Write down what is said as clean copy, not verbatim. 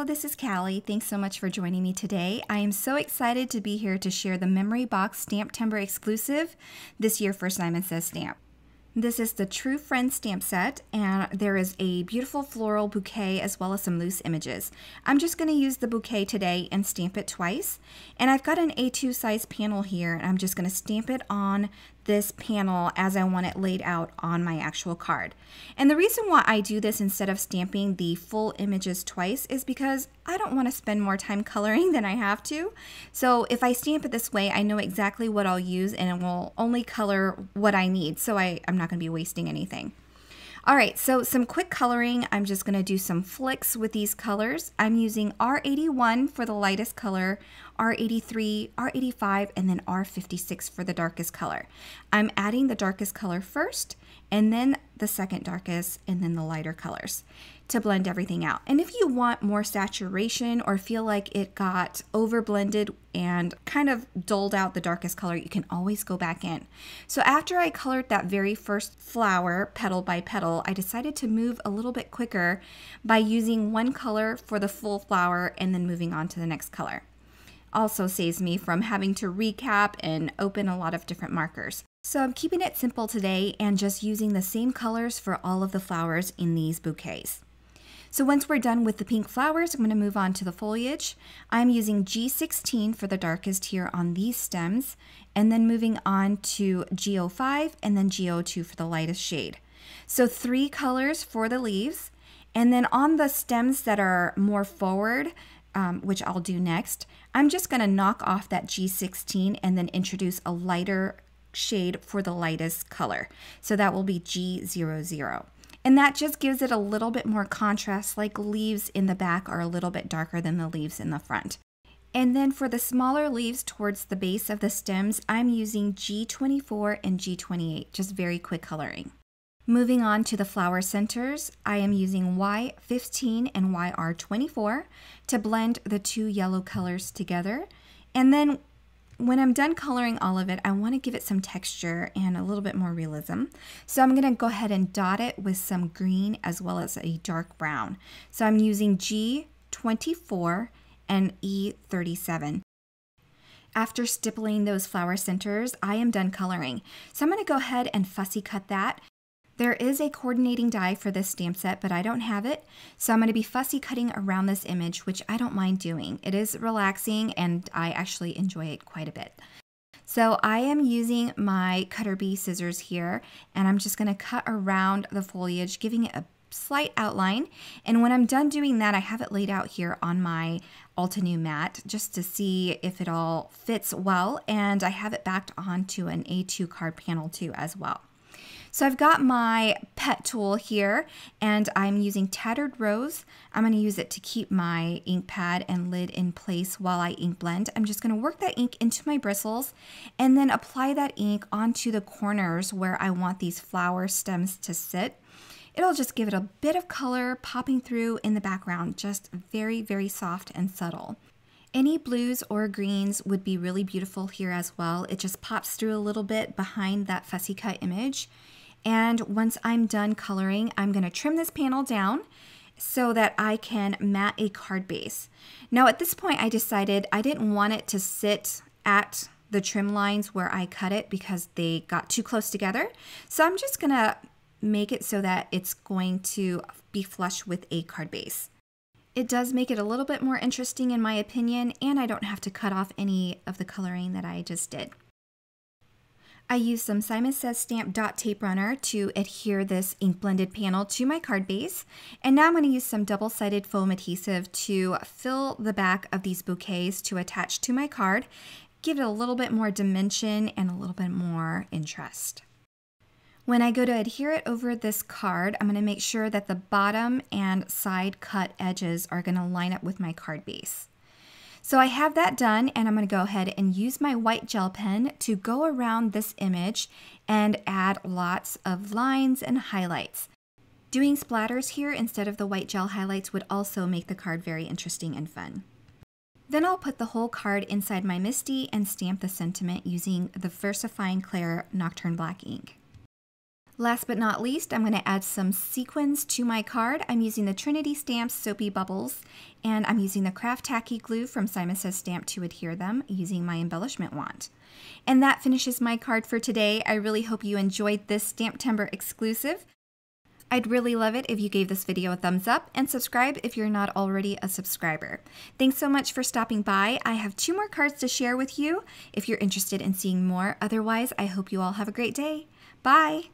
Hello, this is Caly. Thanks so much for joining me today. I am so excited to be here to share the Memory Box STAMPtember exclusive this year for Simon Says Stamp. This is the True Friends stamp set, and there is a beautiful floral bouquet as well as some loose images. I'm just going to use the bouquet today and stamp it twice. And I've got an A2 size panel here, and I'm just going to stamp it on this panel as I want it laid out on my actual card. And the reason why I do this instead of stamping the full images twice is because I don't want to spend more time coloring than I have to. So if I stamp it this way, I know exactly what I'll use and it will only color what I need. So I'm not going to be wasting anything. All right, so some quick coloring. I'm just going to do some flicks with these colors. I'm using R81 for the lightest color, R83, R85, and then R56 for the darkest color. I'm adding the darkest color first, and then the second darkest, and then the lighter colors to blend everything out. And if you want more saturation or feel like it got over blended and kind of dulled out the darkest color, you can always go back in. So after I colored that very first flower petal by petal, I decided to move a little bit quicker by using one color for the full flower and then moving on to the next color. Also saves me from having to recap and open a lot of different markers. So I'm keeping it simple today and just using the same colors for all of the flowers in these bouquets. So once we're done with the pink flowers, I'm going to move on to the foliage. I'm using G16 for the darkest here on these stems, and then moving on to G05 and then G02 for the lightest shade. So 3 colors for the leaves, and then on the stems that are more forward, which I'll do next, I'm just going to knock off that G16 and then introduce a lighter shade for the lightest color. So that will be G00. And that just gives it a little bit more contrast, like leaves in the back are a little bit darker than the leaves in the front. And then for the smaller leaves towards the base of the stems, I'm using G24 and G28, just very quick coloring. Moving on to the flower centers, I am using Y15 and YR24 to blend the 2 yellow colors together. And then when I'm done coloring all of it, I want to give it some texture and a little bit more realism. So I'm going to go ahead and dot it with some green as well as a dark brown. So I'm using G24 and E37. After stippling those flower centers, I am done coloring. So I'm going to go ahead and fussy cut that. There is a coordinating die for this stamp set, but I don't have it. So I'm going to be fussy cutting around this image, which I don't mind doing. It is relaxing and I actually enjoy it quite a bit. So I am using my cutter bee scissors here, and I'm just going to cut around the foliage, giving it a slight outline. And when I'm done doing that, I have it laid out here on my Altenew mat just to see if it all fits well. And I have it backed onto an A2 card panel too as well. So I've got my pet tool here, and I'm using Tattered Rose. I'm going to use it to keep my ink pad and lid in place while I ink blend. I'm just going to work that ink into my bristles and then apply that ink onto the corners where I want these flower stems to sit. It'll just give it a bit of color popping through in the background, just very, very soft and subtle. Any blues or greens would be really beautiful here as well. It just pops through a little bit behind that fussy cut image. And once I'm done coloring, I'm going to trim this panel down so that I can mat a card base. Now at this point I decided I didn't want it to sit at the trim lines where I cut it because they got too close together. So I'm just going to make it so that it's going to be flush with a card base. It does make it a little bit more interesting in my opinion, and I don't have to cut off any of the coloring that I just did. I used some Simon Says Stamp dot tape runner to adhere this ink blended panel to my card base. And now I'm going to use some double-sided foam adhesive to fill the back of these bouquets to attach to my card, give it a little bit more dimension and a little bit more interest. When I go to adhere it over this card, I'm going to make sure that the bottom and side cut edges are going to line up with my card base. So I have that done, and I'm going to go ahead and use my white gel pen to go around this image and add lots of lines and highlights. Doing splatters here instead of the white gel highlights would also make the card very interesting and fun. Then I'll put the whole card inside my MISTI and stamp the sentiment using the VersaFine Clair Nocturne Black ink. Last but not least, I'm going to add some sequins to my card. I'm using the Trinity Stamps Soapy Bubbles, and I'm using the Craft Tacky Glue from Simon Says Stamp to adhere them using my embellishment wand. And that finishes my card for today. I really hope you enjoyed this STAMPtember exclusive. I'd really love it if you gave this video a thumbs up and subscribe if you're not already a subscriber. Thanks so much for stopping by. I have 2 more cards to share with you if you're interested in seeing more. Otherwise, I hope you all have a great day. Bye!